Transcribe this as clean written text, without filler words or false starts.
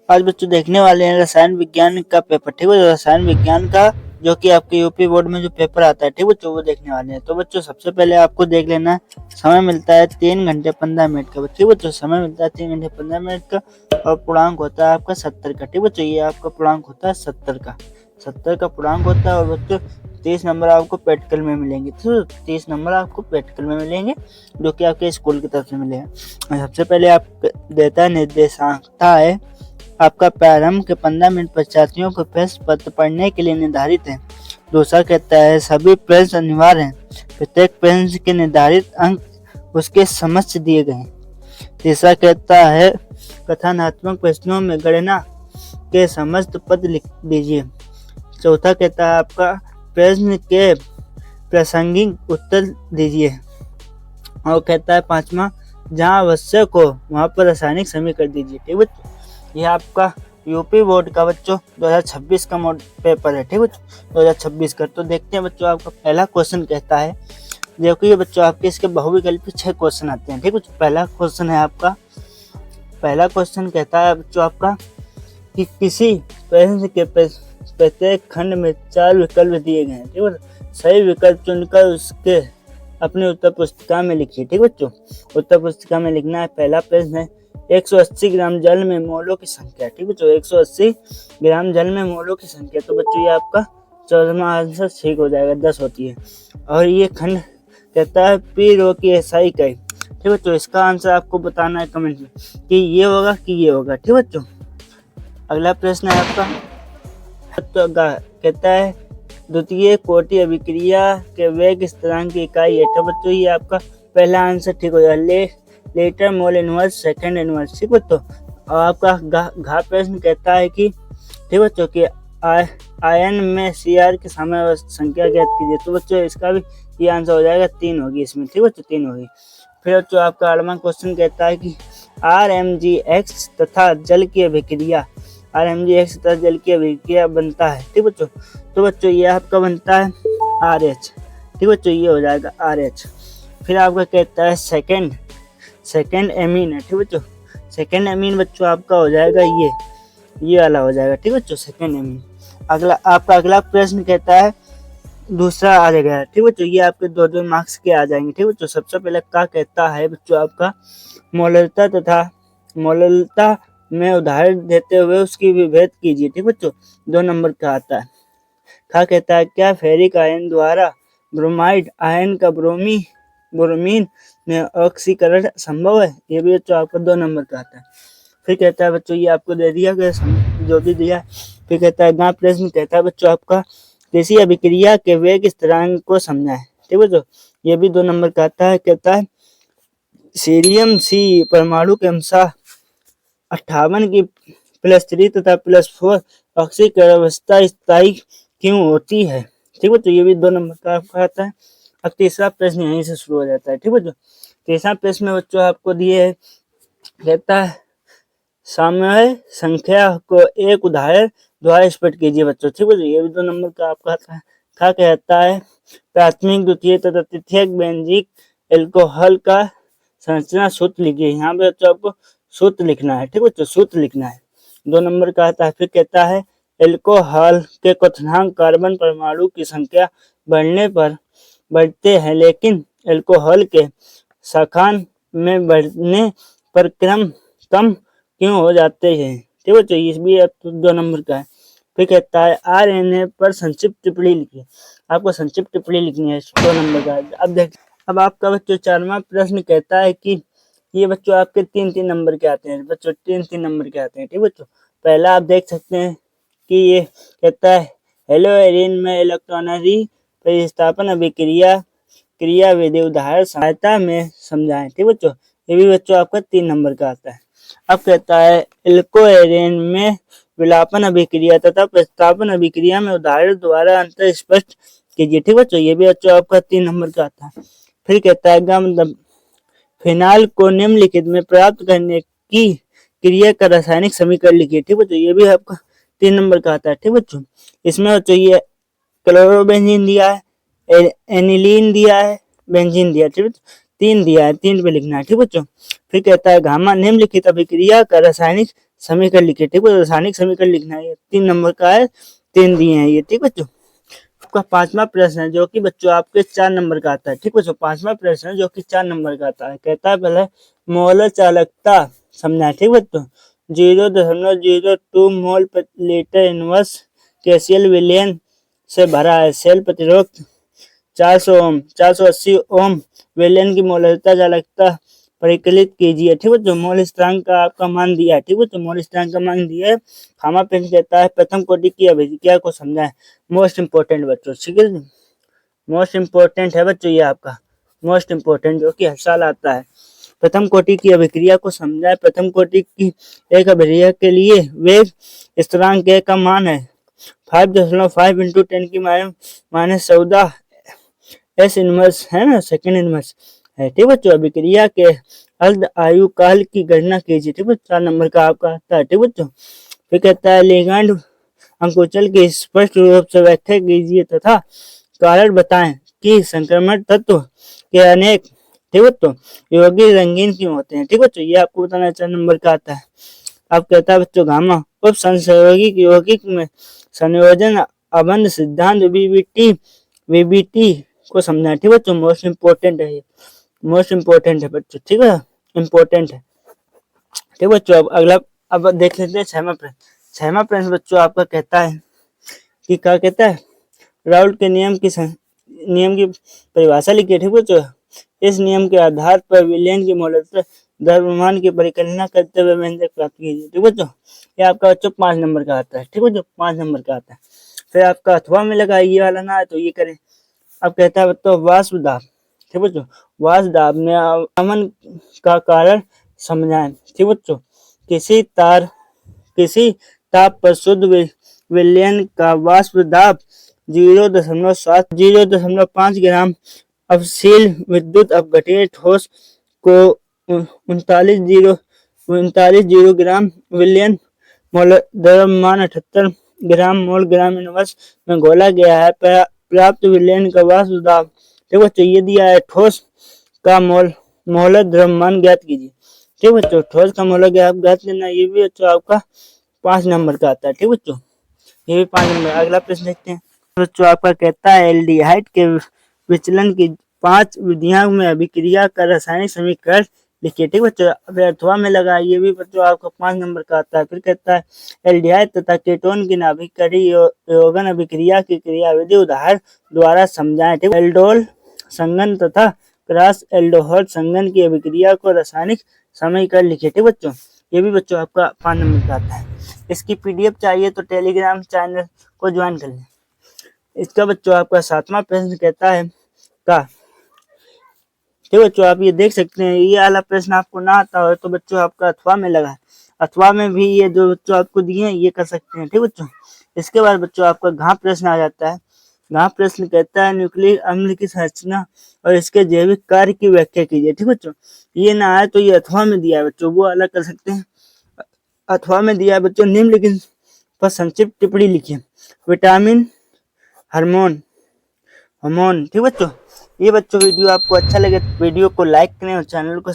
आज बच्चों देखने वाले हैं रसायन विज्ञान का पेपर। ठीक है, रसायन विज्ञान का जो कि आपके यूपी बोर्ड में जो पेपर आता है, ठीक है बच्चों, वो देखने वाले हैं। तो बच्चों सबसे पहले आपको देख लेना है, समय मिलता है 3 घंटे 15 मिनट का। ठीक है बच्चों, समय मिलता है 3 घंटे 15 मिनट का और पूर्णांक होता है आपका 70 का। ठीक है बच्चों, ये आपका पूर्णांक होता है 70 का पूर्णांक होता है। और बच्चों 30 नंबर आपको प्रैक्टिकल में मिलेंगे। तो 30 नंबर आपको प्रैक्टिकल में मिलेंगे जो कि आपके स्कूल की तरफ से मिलेगा। सबसे पहले आप देता है निर्देशांकता है आपका प्रारंभ के 15 मिनट परीक्षार्थियों को प्रश्न पत्र पढ़ने के लिए निर्धारित है। दूसरा कहता है सभी प्रश्न अनिवार्य हैं, प्रत्येक प्रश्न के निर्धारित अंक उसके समक्ष दिए गए हैं। तीसरा कहता है कथनात्मक प्रश्नों में गणना के समस्त पद लिख दीजिए। चौथा कहता है आपका प्रश्न के प्रासंगिक उत्तर दीजिए। और कहता है पांचवा जहां आवश्यक हो वहां पर रासायनिक समीकरण दीजिए। ठीक है, यह आपका यूपी बोर्ड का बच्चों 2026 का पेपर है। ठीक है, 2026 का। तो देखते हैं बच्चों, आपका पहला क्वेश्चन कहता है, देखो ये बच्चों आपके इसके बहुविकल्पी 6 क्वेश्चन आते हैं। ठीक है, पहला क्वेश्चन है आपका, पहला क्वेश्चन कहता है बच्चों आपका कि किसी प्रश्न के प्रत्येक खंड में 4 विकल्प दिए गए हैं। ठीक है, सही विकल्प चुनकर उसके अपने उत्तर पुस्तिका में लिखिए। ठीक है बच्चों, उत्तर पुस्तिका में लिखना है। पहला प्रश्न है 180 ग्राम जल में मोलों की संख्या। ठीक है बच्चों, 180 ग्राम जल में मोलों की संख्या। तो बच्चों ये आपका 14वां आंसर ठीक हो जाएगा, 10 होती है। और ये खंड कहता है पी रो की एसआई इकाई। ठीक बच्चों, इसका आंसर आपको बताना है कमेंट में कि ये होगा कि ये होगा। ठीक बच्चों, अगला प्रश्न है आपका, तो कहता है द्वितीय कोटि अभिक्रिया के वेग स्थिरांक की इकाई है। तो बच्चों ये आपका पहला आंसर ठीक हो जाएगा, litre mole inverse second inverse. ठीक बच्चों, और आपका घ प्रश्न कहता है कि ठीक बच्चों कि आयन में सीआर की सामान्य संख्या ज्ञात कीजिए। तो बच्चों इसका भी ये आंसर हो जाएगा 3 होगी इसमें। ठीक बच्चों, 3 होगी। फिर बच्चों आपका 8वां क्वेश्चन कहता है कि RMgX तथा जल की अभिक्रिया, RMgX तथा जल की अभिक्रिया बनता है। ठीक बच्चों, तो बच्चों ये आपका बनता है RH। ठीक बच्चों, ये हो जाएगा RH। फिर आपका कहता है सेकेंड एमीन है। ठीक बच्चों, सेकेंड एमीन बच्चों आपका हो जाएगा ये वाला हो जाएगा। ठीक बच्चों, सेकेंड एमीन। अगला प्रश्न कहता है दूसरा आ जाएगा। ठीक बच्चों, ये आपके 2 मार्क्स के आ जाएंगे। ठीक बच्चों, सबसे पहले क्या कहता है बच्चों आपका मोलरता तथा मोलरता में उदाहरण देते हुए उसकी विभेद कीजिए। ठीक बच्चों, 2 नंबर का आता है। क्या कहता है क्या फेरिक आयन द्वारा ब्रोमाइड आयन का ब्रोमीन में ऑक्सीकरण संभव है। ये भी बच्चों आपको 2 नंबर का आता है। फिर कहता है बच्चों ये आपको दे दिया गया जो भी दिया। फिर कहता है अगला प्रश्न कहता है बच्चों आपका किसी अभिक्रिया के वेग स्थिरांक को समझाएं। ठीक बच्चों, ये भी 2 नंबर का आता है। कहता है सीरियम सी परमाणु के अनुसार 58 की +3 तथा +4 ऑक्सीकरण अवस्था स्थायी क्यों होती है। ठीक बच्चों, ये भी 2 नंबर का आपका आता है। अब तीसरा प्रश्न यहीं से शुरू हो जाता है। ठीक बच्चों, तीसरा प्रश्न में बच्चों आपको दिए है, कहता है साम्य संख्या को एक उदाहरण द्वारा स्पष्ट कीजिए बच्चों। ठीक बच्चों, ये भी 2 नंबर का आपका आता है। क्या कहता है प्राथमिक द्वितीय तथा तृतीयक बेंजीक एल्कोहल का संरचना सूत्र लिखिए। यहाँ पे बच्चों आपको सूत्र लिखना है। ठीक बच्चों, सूत्र लिखना है, 2 नंबर का आता है। फिर कहता है एल्कोहल के क्वथनांक कार्बन परमाणु की संख्या बढ़ने पर बढ़ते हैं, लेकिन एल्कोहल के शाखान में बढ़ने पर क्रम कम क्यों हो जाते हैं। ठीक बच्चों, ये भी 2 नंबर का है। फिर कहता है RNA पर संक्षिप्त टिप्पणी लिखिए। आपको संक्षिप्त टिप्पणी लिखनी है, 2 नंबर का। अब आपका बच्चों 4वां प्रश्न कहता है कि ये बच्चों आपके 3-3 नंबर के आते हैं बच्चों, 3-3 नंबर के आते हैं। ठीक बच्चों, पहला आप देख सकते हैं कि ये कहता है हेलोएरिन में इलेक्ट्रॉनरी प्रतिस्थापन अभिक्रिया क्रियाविधि उदाहरण सहायता में समझाएं। ठीक बच्चों, ये भी बच्चों आपका 3 नंबर का आता है। अब कहता है एल्कोएरिन में विलापन अभिक्रिया तथा प्रतिस्थापन अभिक्रिया में उदाहरण द्वारा अंतर स्पष्ट कीजिए। ठीक बच्चों, ये भी बच्चों आपका 3 नंबर का आता है। फिर कहता है फिनाइल को निम्नलिखित में प्राप्त करने की क्रिया का रासायनिक समीकरण लिखिए। ठीक बच्चों, ये भी आपका 3 नंबर का आता है। ठीक बच्चों, इसमें बच्चों ये क्लोरोबेंजीन दिया है, एनिलीन दिया है, बेंजीन दिया है। ठीक है, 3 दिया है, 3 पे लिखना है, ठीक बच्चों। फिर कहता है गामा निम्नलिखित अभिक्रिया का रासायनिक समीकरण लिखे, ठीक है, रासायनिक समीकरण लिखना है, 3 नंबर का है, 3 दिए हैं ये, ठीक बच्चों। आपका 5वां प्रश्न है जो कि बच्चों आपके 4 नंबर का आता है, ठीक बच्चों। 5वां प्रश्न है जो कि 4 नंबर का आता है। कहता है पहले मोलर चालकता समझना है, ठीक बच्चों। 0.02 मोल प्रति लीटर इनवर्स कैसियल विलयन से भरा है। सेल प्रतिरोध 400 ओम 480 ओम विलयन की मोलरता चालकता परिकलित कीजिए, ठीक बच्चों। मोल स्थिरांक का आपका मान दिया है, ठीक बच्चों, मोल स्थिरांक का मान दिया है। खामा प्रश्न कहता है प्रथम कोटि की अभिक्रिया को समझाएं। मोस्ट इंपोर्टेंट बच्चों, ठीक है, मोस्ट इंपोर्टेंट है बच्चों ये आपका, मोस्ट इंपोर्टेंट जो कि हर साल आता है। प्रथम कोटि की अभिक्रिया को समझाएं। प्रथम कोटि की एक अभिक्रिया के लिए वेग स्थिरांक का मान है 5.5 इंटू 10 की -14 एस इनवर्स है ना, सेकेंड इनवर्स है, ठीक बच्चों। अभिक्रिया के अर्ध आयु काल की गणना कीजिए, ठीक बच्चों। 4 नंबर का आपका आता है, ठीक बच्चों। फिर कहता है लिगैंड अंकुचल की स्पष्ट रूप से व्याख्या कीजिए तथा कारण बताएं कि संक्रमण तत्व के अनेक, ठीक बच्चों, यौगिक रंगीन क्यों होते हैं, ठीक बच्चों। ये आपको बताना 4 नंबर का आता है। अब कहता है बच्चों गामा उप संसर्गिक यौगिक में संयोजन अबंध सिद्धांत वीबीटी को समझना है, ठीक बच्चों। मोस्ट इंपोर्टेंट है ये, मोस्ट इंपोर्टेंट है बच्चों, ठीक है, इंपोर्टेंट है, ठीक बच्चों। अब अगला अब देख लेते हैं 6वां प्रश्न। 6वां प्रश्न बच्चों आपका कहता है कि क्या कहता है राउल्ट के नियम की परिभाषा लिखिए, ठीक बच्चों। इस नियम के आधार पर विलयन की मोलरता द्रव्यमान की परिकल्पना करते हुए व्यंजक प्राप्त कीजिए, ठीक बच्चों। ये आपका बच्चों 5 नंबर का आता है, ठीक बच्चों, 5 नंबर का आता है। फिर आपका अथवा में लगा ये वाला ना है तो ये करें। अब कहता है बच्चों वाष्प दाब, ठीक बच्चों, वाष्प दाब में अमन का कारण समझाएं, ठीक बच्चों। किसी ताप पर शुद्ध विलयन का वाष्प दाब 0.5 ग्राम अवशील विद्युत अपघटनीय ठोस को 39 ग्राम विलयन मोल द्रव्यमान 78 ग्राम मोल ग्राम इनवर्स में घोला गया है। प्राप्त विलयन का वाष्प दाब, ठीक बच्चों, ये दिया है। ठोस का मोलर द्रव्यमान ज्ञात कीजिए, ठीक बच्चों। ठोस का मोलर ज्ञात करना ये भी बच्चों आपका 5 नंबर का आता है, ठीक बच्चों, ये भी 5 नंबर। अगला प्रश्न देखते हैं बच्चों आपका कहता है एल्डिहाइड के विचलन की 5 विधियों में अभिक्रिया का रासायनिक समीकरण लिखिए, ठीक बच्चों। अथवा में लगा ये भी बच्चों आपका 5 नंबर का आता है। फिर कहता है एल्डिहाइड तथा कीटोन की नाभिकीय यौगन अभिक्रिया की क्रियाविधि उदाहरण द्वारा समझाएं, ठीक। एल्डोल संघन तथा क्रॉस एल्डोहल संघन की अभिक्रिया को रासायनिक समीकरण लिखिए, ठीक बच्चों। ये भी बच्चों आपका 5 नंबर का आता है। इसकी पीडीएफ चाहिए तो टेलीग्राम चैनल को ज्वाइन कर लें। इसका बच्चों आपका 7वां प्रश्न कहता है का, ठीक बच्चों, आप ये देख सकते हैं। ये वाला प्रश्न आपको ना आता हो तो बच्चों आपका अथवा में लगा है। अथवा में भी ये जो बच्चों आपको दिए हैं ये कर सकते हैं, ठीक बच्चों। इसके बाद बच्चों आपका घाव प्रश्न आ जाता है। घाव प्रश्न कहता है न्यूक्लिक अम्ल की संरचना और इसके जैविक कार्य की व्याख्या कीजिए, ठीक बच्चों। ये ना आए तो ये अथवा में दिया है बच्चों, वो अलग कर सकते हैं। अथवा में दिया है बच्चों निम्नलिखित पर संक्षिप्त टिप्पणी लिखिए। विटामिन हार्मोन, ठीक बच्चों। ये बच्चों वीडियो आपको अच्छा लगे तो वीडियो को लाइक करें और चैनल को